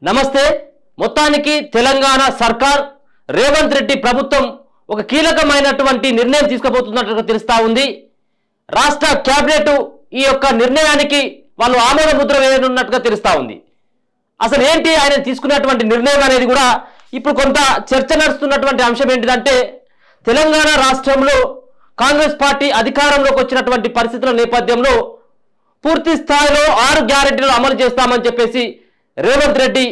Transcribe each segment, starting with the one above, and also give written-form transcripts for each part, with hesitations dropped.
నమస్తే మొత్తానికి తెలంగాణ సర్కార్ రేవంత్ రెడ్డి ప్రభుత్వం ఒక కీలకమైనటువంటి నిర్ణయం తీసుకోబోతున్నట్టుగా తెలుస్తా ఉంది। రాష్ట్ర క్యాబినెట్ ఈ యొక్క నిర్ణయానికి వాళ్ళు ఆమోద ముద్ర వేయనున్నట్టుగా తెలుస్తా ఉంది। అసలు ఏంటి ఆయన తీసుకున్నటువంటి నిర్ణయం అనేది కూడా ఇప్పుడు కొంత చర్చ నడుస్తున్నటువంటి అంశం ఏంటిదంటే తెలంగాణ రాష్ట్రంలో కాంగ్రెస్ పార్టీ అధికారంలోకి వచ్చినటువంటి పరిస్థితుల నేపథ్యంలో పూర్తి స్థాయిలో 6 గ్యారెంటీలు అమలు చేస్తామని చెప్పేసి రేవంత్ రెడ్డి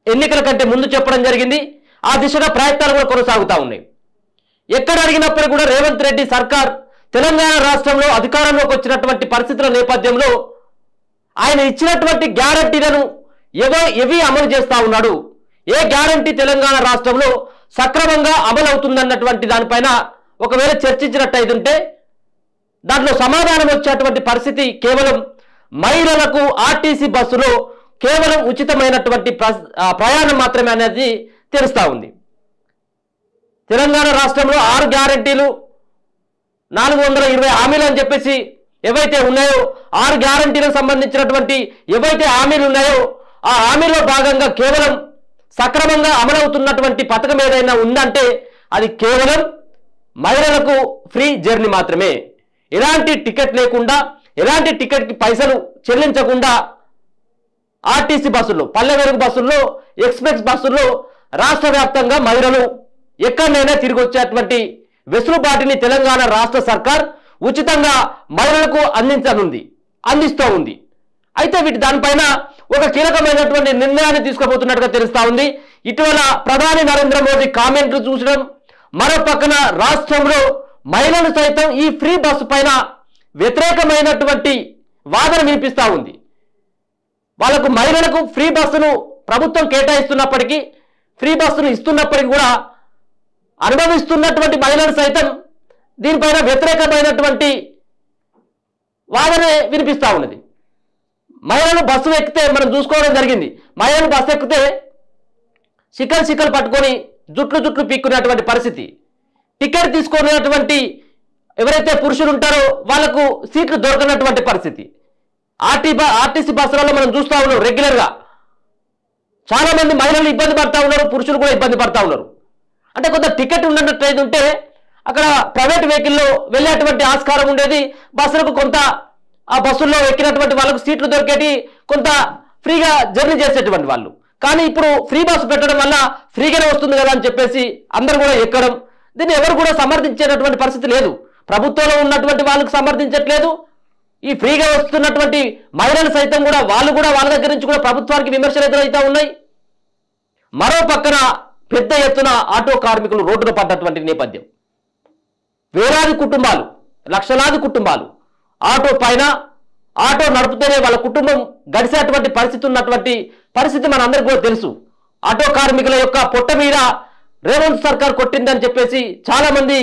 ఎన్నికల కంటే ముందు చెప్పడం జరిగింది। ఆ దిశగా ప్రయత్నాలు కూడా కొనసాగుతా ఉన్నాయి। ఎక్కడ అడిగినప్పుడు కూడా రేవంత్ రెడ్డి సర్కార్ తెలంగాణ రాష్ట్రంలో అధికారంలోకి వచ్చినటువంటి పరిస్థితుల నేపథ్యంలో ఆయన ఇచ్చినటువంటి గ్యారెంటీలను ఏవి అమలు చేస్తా ఉన్నాడు, ఏ గ్యారెంటీ తెలంగాణ రాష్ట్రంలో సక్రమంగా అమలు అవుతుందన్నటువంటి దానిపైన ఒకవేళ చర్చించినట్టయితే దాంట్లో సమాధానం వచ్చేటువంటి పరిస్థితి కేవలం మహిళలకు ఆర్టీసీ బస్సులో కేవలం ఉచితమైనటువంటి ప్రయాణం మాత్రమే అనేది తెలుస్తా ఉంది। తెలంగాణ రాష్ట్రంలో 6 గ్యారెంటీలు 420 హామీలు అని చెప్పేసి ఏవైతే ఉన్నాయో 6 గ్యారెంటీలకు సంబంధించినటువంటి ఏవైతే హామీలు ఉన్నాయో ఆ హామీలో భాగంగా కేవలం సక్రమంగా అమలవుతున్నటువంటి పథకం ఏదైనా ఉందంటే అది కేవలం మహిళలకు ఫ్రీ జర్నీ మాత్రమే। ఎలాంటి టికెట్ లేకుండా ఎలాంటి టికెట్కి పైసలు చెల్లించకుండా ఆర్టీసీ బస్సుల్లో పల్లె వెలుగు బస్సుల్లో ఎక్స్ప్రెస్ బస్సుల్లో రాష్ట్ర వ్యాప్తంగా మహిళలు ఎక్కడైనా తిరిగి వచ్చేటువంటి వెసులుబాటుని తెలంగాణ రాష్ట్ర సర్కార్ ఉచితంగా మహిళలకు అందిస్తూ ఉంది। అయితే దానిపైన ఒక కీలకమైనటువంటి నిర్ణయాన్ని తీసుకోబోతున్నట్టుగా తెలుస్తా ఉంది। ఇటీవల ప్రధాని నరేంద్ర మోదీ కామెంట్లు చూసడం, మరో పక్కన రాష్ట్రంలో మహిళలు సైతం ఈ ఫ్రీ బస్సు పైన వ్యతిరేకమైనటువంటి వాదన వినిపిస్తూ ఉంది। వాళ్ళకు మహిళలకు ఫ్రీ బస్సును ప్రభుత్వం కేటాయిస్తున్నప్పటికీ ఫ్రీ బస్సును ఇస్తున్నప్పటికీ కూడా అనుభవిస్తున్నటువంటి మహిళలు సైతం దీనిపైన వ్యతిరేకమైనటువంటి వాదన వినిపిస్తూ ఉన్నది। మహిళలు బస్సు ఎక్కితే మనం చూసుకోవడం జరిగింది, మహిళలు బస్సు ఎక్కితే శిఖలు పట్టుకొని జుట్లు పీక్కునేటువంటి పరిస్థితి, టికెట్ తీసుకునేటువంటి ఎవరైతే పురుషులు ఉంటారో వాళ్లకు సీట్లు దొరకనటువంటి పరిస్థితి। ఆర్టీసీ బస్సులలో మనం చూస్తూ ఉన్నాం రెగ్యులర్గా చాలా మంది మహిళలు ఇబ్బంది పడతా ఉన్నారు, పురుషులు కూడా ఇబ్బంది పడతా ఉన్నారు। అంటే కొంత టికెట్ ఉన్నట్లయితే ఉంటే అక్కడ ప్రైవేట్ వెహికల్లో వెళ్ళేటువంటి ఆస్కారం ఉండేది, బస్సులకు కొంత ఆ బస్సుల్లో ఎక్కినటువంటి వాళ్ళకు సీట్లు దొరికేటి, కొంత ఫ్రీగా జర్నీ చేసేటువంటి వాళ్ళు। కానీ ఇప్పుడు ఫ్రీ బస్సు పెట్టడం వల్ల ఫ్రీగానే వస్తుంది కదా అని చెప్పేసి అందరూ కూడా ఎక్కడం, దీన్ని ఎవరు కూడా సమర్థించేటటువంటి పరిస్థితి లేదు। ప్రభుత్వంలో ఉన్నటువంటి వాళ్ళకు సమర్థించట్లేదు, ఈ ఫ్రీగా వస్తున్నటువంటి మహిళలు సైతం కూడా వాళ్ళు కూడా వాళ్ళ దగ్గర నుంచి కూడా ప్రభుత్వానికి విమర్శలు ఎదురైతే ఉన్నాయి। మరో పక్కన పెద్ద ఎత్తున ఆటో కార్మికులు రోడ్డున పడ్డటువంటి నేపథ్యం, వేలాది కుటుంబాలు లక్షలాది కుటుంబాలు ఆటో నడుపుతూనే వాళ్ళ కుటుంబం గడిచేటువంటి పరిస్థితి ఉన్నటువంటి పరిస్థితి మనందరికీ కూడా తెలుసు। ఆటో కార్మికుల యొక్క పొట్ట మీద రేవంత్ సర్కార్ కొట్టిందని చెప్పేసి చాలా మంది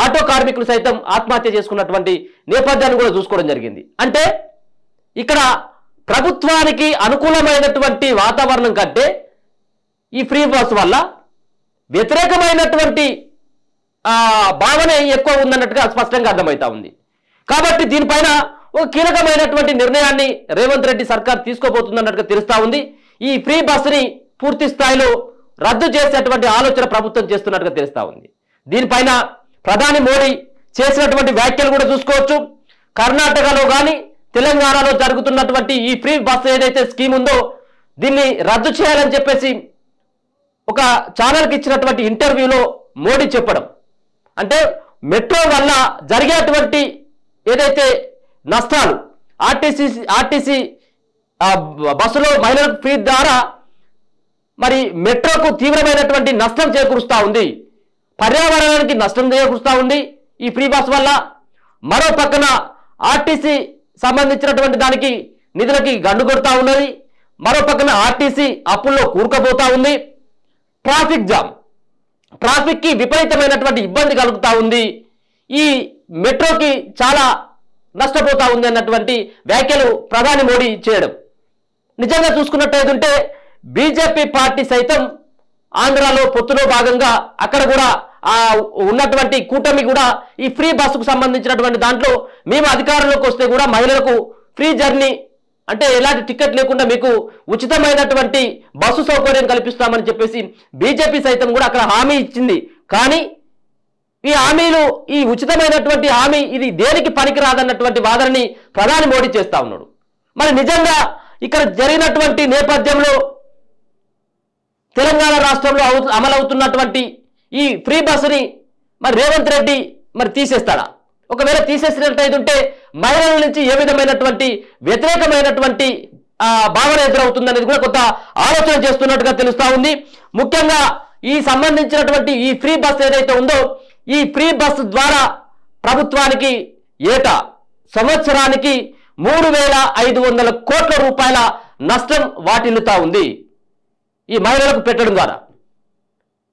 ఆటో కార్మికులు సైతం ఆత్మహత్య చేసుకున్నటువంటి నేపథ్యాన్ని కూడా చూసుకోవడం జరిగింది। అంటే ఇక్కడ ప్రభుత్వానికి అనుకూలమైనటువంటి వాతావరణం కంటే ఈ ఫ్రీ బస్ వల్ల వ్యతిరేకమైనటువంటి భావన ఎక్కువ ఉందన్నట్టుగా స్పష్టంగా అర్థమవుతా ఉంది। కాబట్టి దీనిపైన ఒక కీలకమైనటువంటి నిర్ణయాన్ని రేవంత్ రెడ్డి సర్కార్ తీసుకోబోతుందన్నట్టుగా తెలుస్తా ఉంది। ఈ ఫ్రీ బస్సుని పూర్తి స్థాయిలో రద్దు చేసేటువంటి ఆలోచన ప్రభుత్వం చేస్తున్నట్టుగా తెలుస్తా ఉంది। దీనిపైన ప్రధాని మోడీ చేసినటువంటి వ్యాఖ్యలు కూడా చూసుకోవచ్చు। కర్ణాటకలో కానీ తెలంగాణలో జరుగుతున్నటువంటి ఈ ఫ్రీ బస్సు ఏదైతే స్కీమ్ ఉందో దీన్ని రద్దు చేయాలని చెప్పేసి ఒక ఛానల్కి ఇచ్చినటువంటి ఇంటర్వ్యూలో మోడీ చెప్పడం, అంటే మెట్రో వల్ల జరిగేటువంటి ఏదైతే నష్టాలు ఆర్టీసీ బస్సులో మహిళలకు ఫ్రీ ద్వారా మరి మెట్రోకు తీవ్రమైనటువంటి నష్టం చేకూరుస్తూ ఉంది, పర్యావరణానికి నష్టం చేకూరుస్తూ ఉంది ఈ ఫ్రీ బస్ వల్ల। మరో పక్కన ఆర్టీసీ సంబంధించినటువంటి దానికి నిధులకి గండు కొడతా ఉన్నది, మరో పక్కన ఆర్టీసీ అప్పుల్లో కూరుకుపోతా ఉంది, ట్రాఫిక్కి విపరీతమైనటువంటి ఇబ్బంది కలుగుతూ ఉంది, ఈ మెట్రోకి చాలా నష్టపోతా ఉంది అన్నటువంటి వ్యాఖ్యలు ప్రధాని మోడీ చేయడం నిజంగా చూసుకున్నట్టయితే బీజేపీ పార్టీ సైతం ఆంధ్రాలో పొత్తులో భాగంగా అక్కడ కూడా ఉన్నటువంటి కూటమి కూడా ఈ ఫ్రీ బస్సుకు సంబంధించినటువంటి దాంట్లో మేము అధికారంలోకి వస్తే కూడా మహిళలకు ఫ్రీ జర్నీ అంటే ఎలాంటి టికెట్ లేకుండా మీకు ఉచితమైనటువంటి బస్సు సౌకర్యం కల్పిస్తామని చెప్పేసి బీజేపీ సైతం కూడా అక్కడ హామీ ఇచ్చింది. కానీ ఈ హామీలు, ఈ ఉచితమైనటువంటి హామీ ఇది దేనికి పనికిరాదన్నటువంటి వాదనని ప్రధాని మోడీ చేస్తా ఉన్నాడు. మరి నిజంగా ఇక్కడ జరిగినటువంటి నేపథ్యంలో తెలంగాణ రాష్ట్రంలో అమలవుతున్నటువంటి ఈ ఫ్రీ బస్సుని మరి రేవంత్ రెడ్డి మరి తీసేస్తాడా? ఒకవేళ తీసేసినట్టయితే మహిళల నుంచి ఏ విధమైనటువంటి వ్యతిరేకమైనటువంటి భావన ఎదురవుతుందనేది కూడా కొంత ఆలోచన చేస్తున్నట్టుగా తెలుస్తా ఉంది. ముఖ్యంగా ఈ సంబంధించినటువంటి ఈ ఫ్రీ బస్ ఏదైతే ఉందో ఈ ఫ్రీ బస్ ద్వారా ప్రభుత్వానికి ఏటా సంవత్సరానికి 3,500 కోట్ల రూపాయల నష్టం వాటిల్లుతా ఉంది. ఈ మహిళలకు పెట్టడం ద్వారా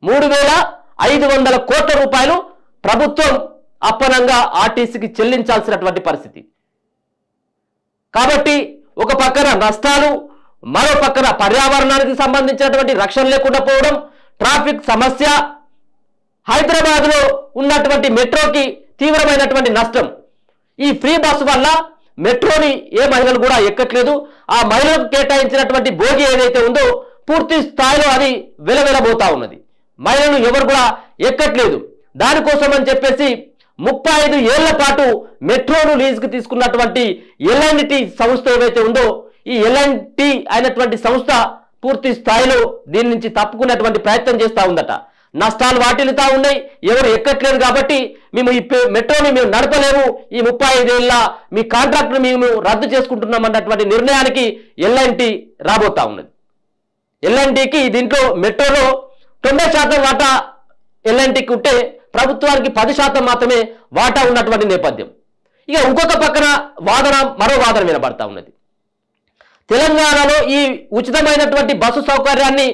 3,500 కోట్ల రూపాయలు ప్రభుత్వం అప్పనంగా ఆర్టీసీకి చెల్లించాల్సినటువంటి పరిస్థితి. కాబట్టి ఒక పక్కన నష్టాలు, మరో పక్కన పర్యావరణానికి సంబంధించినటువంటి రక్షణ లేకుండా పోవడం, ట్రాఫిక్ సమస్య, హైదరాబాద్లో ఉన్నటువంటి మెట్రోకి తీవ్రమైనటువంటి నష్టం. ఈ ఫ్రీ బస్సు వల్ల మెట్రోని ఏ మహిళలు కూడా ఎక్కట్లేదు. ఆ మహిళలకు కేటాయించినటువంటి భోగి ఏదైతే ఉందో పూర్తి స్థాయిలో అది వెలవెలబోతా ఉన్నది. మహిళలు ఎవరు కూడా ఎక్కట్లేదు. దానికోసం అని చెప్పేసి 35 ఏళ్ల పాటు మెట్రోను లీజుకు తీసుకున్నటువంటి ఎల్ఎన్టీ సంస్థ ఏవైతే ఉందో ఈ ఎల్ఎన్టీ అయినటువంటి సంస్థ పూర్తి స్థాయిలో దీని నుంచి తప్పుకునేటువంటి ప్రయత్నం చేస్తూ ఉందట. నష్టాలు వాటిల్లుతా ఉన్నాయి, ఎవరు ఎక్కట్లేదు కాబట్టి మేము ఈ మెట్రోని మేము నడపలేము, ఈ 35 ఏళ్ళ మీ కాంట్రాక్ట్ను మేము రద్దు చేసుకుంటున్నాం అన్నటువంటి నిర్ణయానికి ఎల్ఎన్టీ రాబోతా ఉన్నది. ఎల్ఎన్టీకి దీంట్లో మెట్రోలో 90% వాటా ఎల్ఎన్టీకి ఉంటే ప్రభుత్వానికి 10% మాత్రమే వాటా ఉన్నటువంటి నేపథ్యం. ఇక ఇంకొక పక్కన మరో వాదన వినబడతా ఉన్నది. తెలంగాణలో ఈ ఉచితమైనటువంటి బస్సు సౌకర్యాన్ని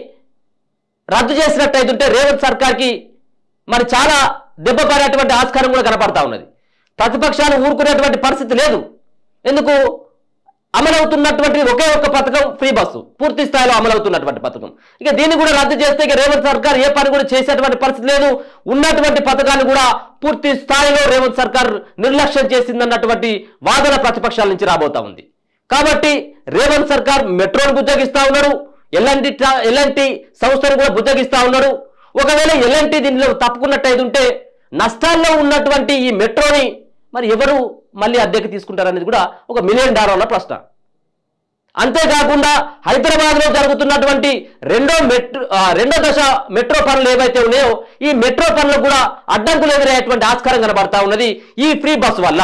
రద్దు చేసినట్టయితే రేవంత్ సర్కార్కి మరి చాలా దెబ్బ పడేటువంటి ఆస్కారం కూడా కనపడతా ఉన్నది. ప్రతిపక్షాలు ఊరుకునేటువంటి పరిస్థితి లేదు. ఎందుకు? అమలవుతున్నటువంటి ఒకే ఒక్క పథకం ఫ్రీ బస్సు, పూర్తి స్థాయిలో అమలవుతున్నటువంటి పథకం. ఇక దీన్ని కూడా రద్దు చేస్తే ఇక రేవంత్ సర్కార్ ఏ పని కూడా చేసేటువంటి పరిస్థితి లేదు. ఉన్నటువంటి పథకాన్ని కూడా పూర్తి స్థాయిలో రేవంత్ సర్కార్ నిర్లక్ష్యం చేసిందన్నటువంటి వాదన ప్రతిపక్షాల నుంచి రాబోతా ఉంది. కాబట్టి రేవంత్ సర్కార్ మెట్రోను బుజ్జగిస్తా ఉన్నారు, ఎల్ఎన్టీ సంస్థను కూడా బుజ్జగిస్తా ఉన్నారు. ఒకవేళ ఎల్ఎన్టీ దీనిలో తప్పుకున్నట్టయితే నష్టాల్లో ఉన్నటువంటి ఈ మెట్రోని మరి ఎవరు మళ్ళీ అద్దెకి తీసుకుంటారనేది కూడా ఒక $1 మిలియన్ ప్రశ్న. అంతేకాకుండా హైదరాబాద్లో జరుగుతున్నటువంటి రెండో దశ మెట్రో పనులు ఏవైతే ఉన్నాయో ఈ మెట్రో పనులు కూడా అడ్డంకులు ఎదురయ్యేటువంటి ఆస్కారం కనబడతా ఉన్నది ఈ ఫ్రీ బస్ వల్ల.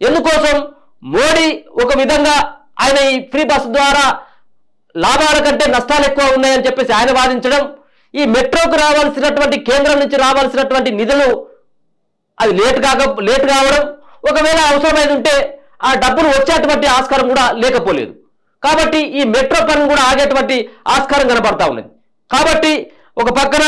ఎందుకోసం? మోడీ ఒక విధంగా ఆయన ఈ ఫ్రీ బస్ ద్వారా లాభాల కంటే నష్టాలు ఎక్కువ ఉన్నాయని చెప్పేసి ఆయన వాదించడం, ఈ మెట్రోకు రావాల్సినటువంటి కేంద్రం నుంచి రావాల్సినటువంటి నిధులు అది లేట్ కావడం, ఒకవేళ అవసరమైంది ఉంటే ఆ డబ్బులు వచ్చేటువంటి ఆస్కారం కూడా లేకపోలేదు. కాబట్టి ఈ మెట్రో పనులు కూడా ఆగేటువంటి ఆస్కారం కనబడతా ఉన్నది. కాబట్టి ఒక పక్కన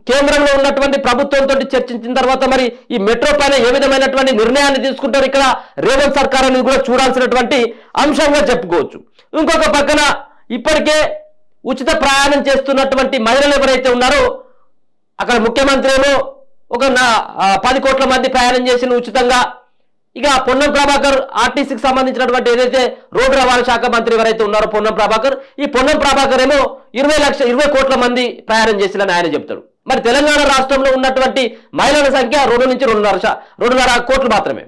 కేంద్రంలో ఉన్నటువంటి ప్రభుత్వంతో చర్చించిన తర్వాత మరి ఈ మెట్రో పైన ఏ విధమైనటువంటి నిర్ణయాన్ని తీసుకుంటారు ఇక్కడ రేవంత్ సర్కార్ అనేది కూడా చూడాల్సినటువంటి అంశంగా చెప్పుకోవచ్చు. ఇంకొక పక్కన ఇప్పటికే ఉచిత ప్రయాణం చేస్తున్నటువంటి మహిళలు ఎవరైతే ఉన్నారో అక్కడ ముఖ్యమంత్రి ఏమో ఒక 10 కోట్ల మంది ప్రయాణం చేసిన ఉచితంగా. ఇక పొన్నం ప్రభాకర్ ఆర్టీసీకి సంబంధించినటువంటి ఏదైతే రోడ్డు రవాణా శాఖ మంత్రి ఎవరైతే ఉన్నారో పొన్నం ప్రభాకర్ ఏమో 20 కోట్ల మంది ప్రయాణం చేసినని ఆయన చెప్తాడు. మరి తెలంగాణ రాష్ట్రంలో ఉన్నటువంటి మహిళల సంఖ్య 2 నుంచి 2.5 కోట్లు మాత్రమే.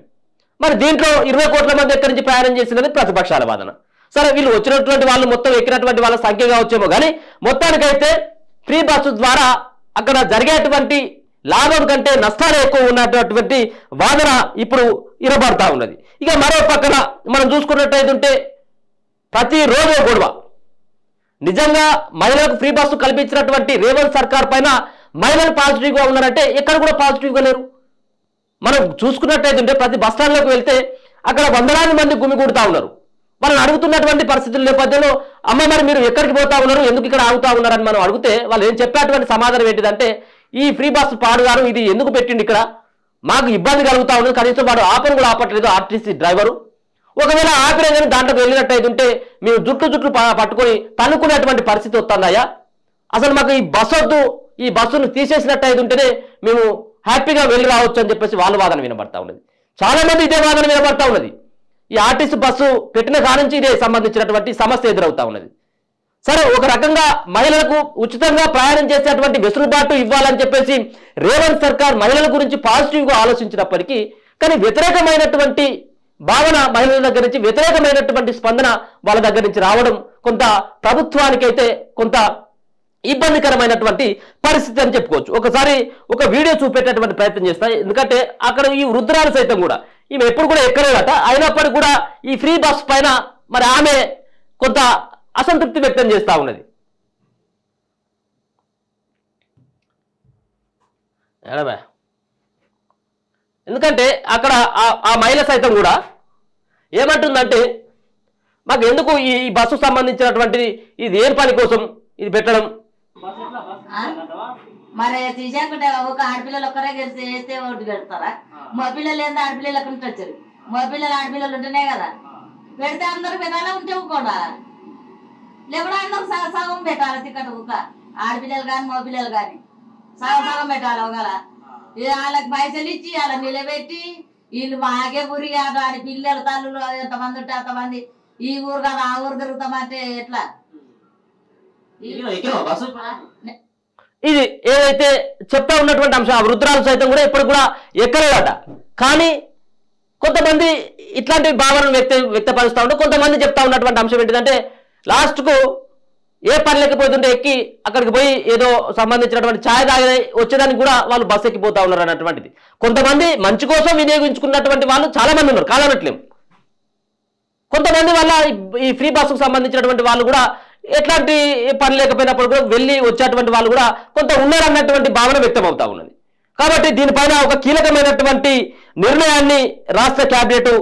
మరి దీంట్లో 20 కోట్ల మంది ఎక్కడి నుంచి ప్రయాణం చేసిందని ప్రతిపక్షాల వాదన. సరే, వీళ్ళు వచ్చినటువంటి వాళ్ళు మొత్తం ఎక్కినటువంటి వాళ్ళ సంఖ్య కావచ్చేమో కానీ మొత్తానికైతే ఫ్రీ బస్సు ద్వారా అక్కడ జరిగేటువంటి లాభం కంటే నష్టాలు ఎక్కువ ఉన్నటువంటి వాదన ఇప్పుడు ఇరబడతా ఉన్నది. ఇక మరో పక్కన మనం చూసుకున్నట్టయితే ప్రతిరోజు గొడవ. నిజంగా మహిళలకు ఫ్రీ బస్సు కల్పించినటువంటి రేవంత్ సర్కార్ పైన మహిళలు పాజిటివ్గా ఉన్నారంటే ఎక్కడ కూడా పాజిటివ్గా లేరు. మనం చూసుకున్నట్టయితే ప్రతి బస్ స్టాండ్లోకి వెళ్తే అక్కడ వందలాది మంది గుమిగూడుతూ ఉన్నారు. వాళ్ళని అడుగుతున్నటువంటి పరిస్థితుల నేపథ్యంలో అమ్మ మరి మీరు ఎక్కడికి పోతా ఉన్నారు, ఎందుకు ఇక్కడ ఆగుతా ఉన్నారని మనం అడిగితే వాళ్ళు ఏం చెప్పేటువంటి సమాధానం ఏంటిదంటే ఈ ఫ్రీ బస్సు పాడుగారు ఇది ఎందుకు పెట్టిండి, ఇక్కడ మాకు ఇబ్బంది కలుగుతా ఉన్నది, కనీసం వాడు ఆపను కూడా ఆపట్లేదు ఆర్టీసీ డ్రైవరు. ఒకవేళ ఆపినా కానీ దాంట్లోకి వెళ్ళినట్టయితే మేము జుట్లు పట్టుకొని తన్నుకునేటువంటి పరిస్థితి వస్తుందయ్యా. అసలు మాకు ఈ బస్సు వద్దు, ఈ బస్సును తీసేసినట్టయితుంటేనే మేము హ్యాపీగా వెళ్ళి రావచ్చు అని చెప్పేసి వాళ్ళ వాదన వినబడతా ఉన్నది. చాలా మంది ఇదే వాదన వినబడతా ఉన్నది. ఈ ఆర్టీసీ బస్సు పెట్టిన కానుంచి ఇదే సంబంధించినటువంటి సమస్య ఎదురవుతా ఉన్నది. సరే, ఒక రకంగా మహిళలకు ఉచితంగా ప్రయాణం చేసేటువంటి వెసులుబాటు ఇవ్వాలని చెప్పేసి రేవంత్ సర్కార్ మహిళల గురించి పాజిటివ్గా ఆలోచించినప్పటికీ కానీ వ్యతిరేకమైనటువంటి భావన మహిళల దగ్గర నుంచి, వ్యతిరేకమైనటువంటి స్పందన వాళ్ళ దగ్గర నుంచి రావడం కొంత ప్రభుత్వానికైతే కొంత ఇబ్బందికరమైనటువంటి పరిస్థితి అని చెప్పుకోవచ్చు. ఒకసారి ఒక వీడియో చూపెట్టేటువంటి ప్రయత్నం చేస్తాయి. ఎందుకంటే అక్కడ ఈ వృద్ధురాలు సైతం కూడా ఈమె ఎప్పుడు కూడా ఎక్కలేదట, అయినప్పటికీ కూడా ఈ ఫ్రీ బస్ పైన మరి ఆమె కొంత అసంతృప్తి వ్యక్తం చేస్తూ ఉన్నది. ఎందుకంటే అక్కడ ఆ మహిళ సైతం కూడా ఏమంటుందంటే, మాకు ఎందుకు ఈ బస్సు సంబంధించినటువంటి ఇది ఏం పని కోసం ఇది పెట్టడం, మరి తీసేకుంటే ఒక ఆడపిల్లలు ఒక్కరే చేస్తే ఓటు పెడతారా? మా పిల్లలు ఏందో ఆడపిల్లలు ఎక్కడి నుంచి వచ్చారు? మా పిల్లలు ఆడపిల్లలు ఉంటేనే కదా పెడితే అందరూ పెట్టాలా, ఉంటే కూడా లేకుండా అందరూ సగం పెట్టాలి. టికెట్ ఒక ఆడపిల్లలు కానీ మా పిల్లలు కానీ సగం పెట్టాలి. ఒకవేళ వాళ్ళకి పైసలు ఇచ్చి వాళ్ళ నిలబెట్టి వీళ్ళు మాకే ఊరి కాదు అని పిల్లలు తల్లులు ఎంతమంది ఉంటే అంతమంది ఈ ఊరు కాదు ఆ ఊరు తిరుగుతామంటే ఎట్లా? ఇది ఏదైతే చెప్తా ఉన్నటువంటి అంశం, ఆ వృద్ధురాలు సైతం కూడా ఎప్పుడు కూడా ఎక్కలేదట. కానీ కొంతమంది ఇట్లాంటి భావనను వ్యక్తపరుస్తూ ఉంటే కొంతమంది చెప్తా ఉన్నటువంటి అంశం ఏంటిదంటే, లాస్ట్కు ఏ పని లేకపోతుంటే ఎక్కి అక్కడికి పోయి ఏదో సంబంధించినటువంటి ఛాయ్ తాగి వచ్చేదానికి కూడా వాళ్ళు బస్సు ఎక్కిపోతా ఉన్నారు అన్నటువంటిది. కొంతమంది మంచి కోసం వినియోగించుకున్నటువంటి వాళ్ళు చాలా మంది ఉన్నారు, కాదనట్లేము. కొంతమంది వల్ల ఈ ఫ్రీ బస్సుకు సంబంధించినటువంటి వాళ్ళు కూడా ఎట్లాంటి పని లేకపోయినప్పుడు కూడా వెళ్ళి వచ్చేటువంటి వాళ్ళు కూడా కొంత ఉన్నారన్నటువంటి భావన వ్యక్తం అవుతా ఉన్నది. కాబట్టి దీనిపైన ఒక కీలకమైనటువంటి నిర్ణయాన్ని రాష్ట్ర క్యాబినెట్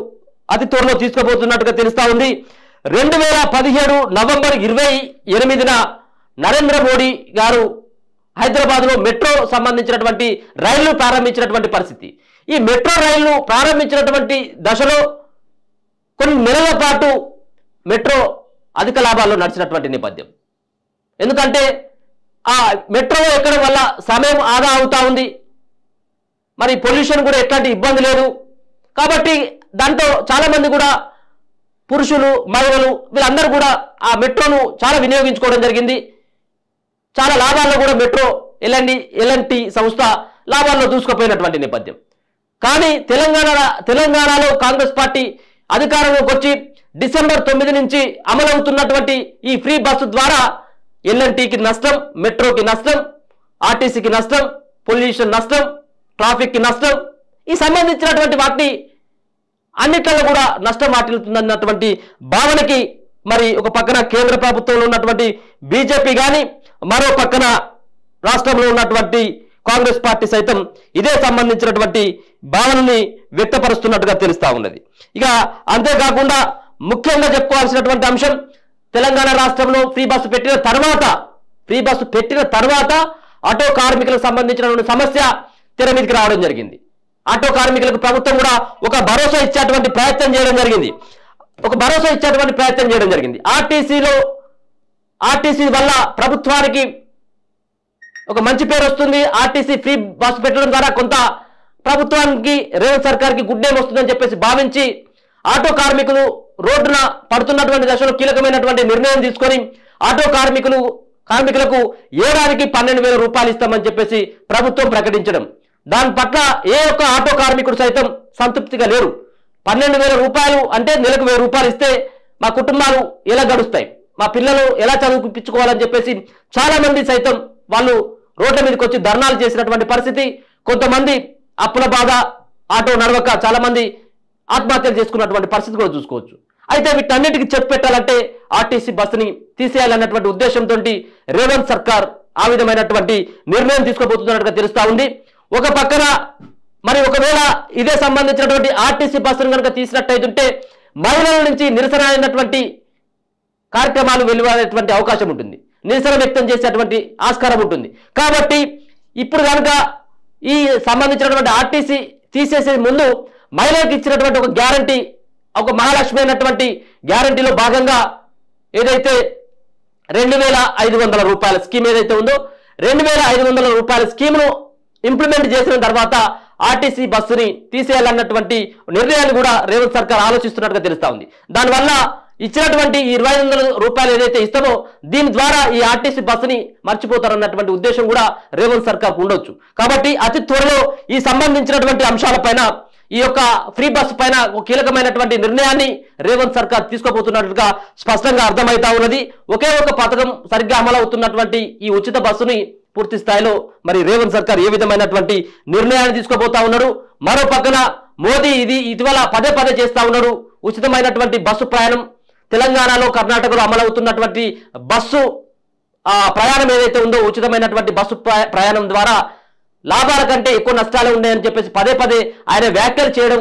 అతి త్వరలో తీసుకోబోతున్నట్టుగా తెలుస్తా ఉంది. 2017 నవంబర్ 28న నరేంద్ర మోడీ గారు హైదరాబాద్లో మెట్రో సంబంధించినటువంటి రైళ్లు ప్రారంభించినటువంటి పరిస్థితి. ఈ మెట్రో రైళ్లు ప్రారంభించినటువంటి దశలో కొన్ని నెలల పాటు మెట్రో అధిక లాభాల్లో నడిచినటువంటి నేపథ్యం. ఎందుకంటే ఆ మెట్రో ఎక్కడం వల్ల సమయం ఆదా అవుతా ఉంది, మరి పొల్యూషన్ కూడా ఎట్లాంటి ఇబ్బంది లేదు. కాబట్టి దాంట్లో చాలా మంది కూడా పురుషులు మహిళలు వీళ్ళందరూ కూడా ఆ మెట్రోను చాలా వినియోగించుకోవడం జరిగింది. చాలా లాభాల్లో కూడా మెట్రో ఎల్ఎన్టీ సంస్థ లాభాల్లో దూసుకుపోయినటువంటి నేపథ్యం. కానీ తెలంగాణలో కాంగ్రెస్ పార్టీ అధికారంలోకి వచ్చి డిసెంబర్ 9 నుంచి అమలవుతున్నటువంటి ఈ ఫ్రీ బస్సు ద్వారా ఎల్ఎన్టీకి నష్టం, మెట్రోకి నష్టం, ఆర్టీసీకి నష్టం, పొల్యూషన్ నష్టం, ట్రాఫిక్కి నష్టం, ఈ సంబంధించినటువంటి వాటిని అన్నిట్లలో కూడా నష్టం వాటిల్లుతుందన్నటువంటి భావనకి మరి ఒక పక్కన కేంద్ర ప్రభుత్వంలో ఉన్నటువంటి బీజేపీ కానీ మరో పక్కన రాష్ట్రంలో ఉన్నటువంటి కాంగ్రెస్ పార్టీ సైతం ఇదే సంబంధించినటువంటి భావనని వ్యక్తపరుస్తున్నట్టుగా తెలుస్తా ఉన్నది. ఇక అంతేకాకుండా ముఖ్యంగా చెప్పుకోవాల్సినటువంటి అంశం, తెలంగాణ రాష్ట్రంలో ఫ్రీ బస్సు పెట్టిన తర్వాత ఆటో కార్మికులకు సంబంధించినటువంటి సమస్య తెర మీదకి రావడం జరిగింది. ఆటో కార్మికులకు ప్రభుత్వం కూడా ఒక భరోసా ఇచ్చేటువంటి ప్రయత్నం చేయడం జరిగింది. ఆర్టీసీ వల్ల ప్రభుత్వానికి ఒక మంచి పేరు వస్తుంది. ఆర్టీసీ ఫ్రీ బస్సు పెట్టడం ద్వారా కొంత ప్రభుత్వానికి రేవంత్ సర్కార్కి గుడ్ నేమ్ వస్తుందని చెప్పేసి భావించి ఆటో కార్మికులు రోడ్డున పడుతున్నటువంటి దశలో కీలకమైనటువంటి నిర్ణయం తీసుకొని ఆటో కార్మికులకు ఏడాదికి 12,000 రూపాయలు ఇస్తామని చెప్పేసి ప్రభుత్వం ప్రకటించడం, దాని పట్ల ఏ ఒక్క ఆటో కార్మికుడు సైతం సంతృప్తిగా లేరు. 12,000 రూపాయలు అంటే నెలకు 1,000 రూపాయలు ఇస్తే మా కుటుంబాలు ఎలా గడుస్తాయి, మా పిల్లలు ఎలా చదువుపించుకోవాలని చెప్పేసి చాలా మంది సైతం వాళ్ళు రోడ్ల మీదకి వచ్చి ధర్నాలు చేసినటువంటి పరిస్థితి. కొంతమంది అప్పుల బాధ, ఆటో నడవక చాలా మంది ఆత్మహత్యలు చేసుకున్నటువంటి పరిస్థితి కూడా చూసుకోవచ్చు. అయితే వీటన్నిటికీ చెక్ పెట్టాలంటే ఆర్టీసీ బస్సుని తీసేయాలన్నటువంటి ఉద్దేశంతో రేవంత్ సర్కార్ ఆ విధమైనటువంటి నిర్ణయం తీసుకోబోతున్నట్టుగా తెలుస్తా ఉంది. ఒక పక్కన మరి ఒకవేళ ఇదే సంబంధించినటువంటి ఆర్టీసీ బస్సును కనుక తీసినట్టయితుంటే మహిళల నుంచి నిరసన అయినటువంటి కార్యక్రమాలు వెలువడేటువంటి అవకాశం ఉంటుంది, నిరసన వ్యక్తం చేసేటువంటి ఆస్కారం ఉంటుంది. కాబట్టి ఇప్పుడు కనుక ఈ సంబంధించినటువంటి ఆర్టీసీ తీసేసే ముందు మహిళలకు ఇచ్చినటువంటి ఒక గ్యారంటీ, ఒక మహాలక్ష్మి అయినటువంటి గ్యారంటీలో భాగంగా ఏదైతే 2,500 రూపాయల స్కీమ్ ఏదైతే ఉందో 2,500 రూపాయల స్కీమ్ను ఇంప్లిమెంట్ చేసిన తర్వాత ఆర్టీసీ బస్సుని తీసేయాలన్నటువంటి నిర్ణయాన్ని కూడా రేవంత్ సర్కార్ ఆలోచిస్తున్నట్టుగా తెలుస్తా ఉంది. దానివల్ల ఇచ్చినటువంటి 2500 రూపాయలు ఏదైతే ఇస్తామో దీని ద్వారా ఈ ఆర్టీసీ బస్సుని మర్చిపోతారన్నటువంటి ఉద్దేశం కూడా రేవంత్ సర్కార్కు ఉండొచ్చు. కాబట్టి అతి త్వరలో ఈ సంబంధించినటువంటి అంశాలపైన ఈ యొక్క ఫ్రీ బస్సు పైన ఒక కీలకమైనటువంటి నిర్ణయాన్ని రేవంత్ సర్కార్ తీసుకోబోతున్నట్టుగా స్పష్టంగా అర్థమవుతా ఉన్నది. ఒకే ఒక పథకం సరిగ్గా అమలవుతున్నటువంటి ఈ ఉచిత బస్సుని పూర్తి స్థాయిలో మరి రేవంత్ సర్కార్ ఏ విధమైనటువంటి నిర్ణయాన్ని తీసుకోబోతా ఉన్నారు. మరో పక్కన మోదీ ఇది ఇటీవల పదే పదే చేస్తా ఉన్నారు. ఉచితమైనటువంటి బస్సు ప్రయాణం తెలంగాణలో కర్ణాటకలో అమలవుతున్నటువంటి బస్సు ప్రయాణం ఏదైతే ఉందో ఉచితమైనటువంటి బస్సు ప్రయాణం ద్వారా లాభాల కంటే ఎక్కువ నష్టాలు ఉన్నాయని చెప్పేసి పదే పదే ఆయన వ్యాఖ్యలు చేయడం,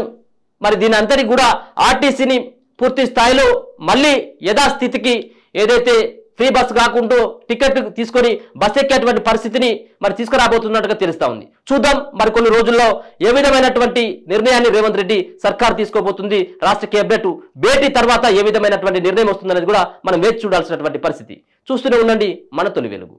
మరి దీని అంతటి కూడా ఆర్టీసీని పూర్తి స్థాయిలో మళ్ళీ యథాస్థితికి ఏదైతే ఫ్రీ బస్ కాకుండా టికెట్ తీసుకొని బస్ ఎక్కేటువంటి పరిస్థితిని మరి తీసుకురాబోతున్నట్టుగా తెలుస్తా ఉంది. చూద్దాం మరి కొన్ని రోజుల్లో ఏ విధమైనటువంటి నిర్ణయాన్ని రేవంత్ రెడ్డి సర్కార్ తీసుకోబోతుంది. రాష్ట్ర కేబినెట్ భేటీ తర్వాత ఏ విధమైనటువంటి నిర్ణయం వస్తుందనేది కూడా మనం వేచి చూడాల్సినటువంటి పరిస్థితి. చూస్తూనే ఉండండి మన తొలి వెలుగు.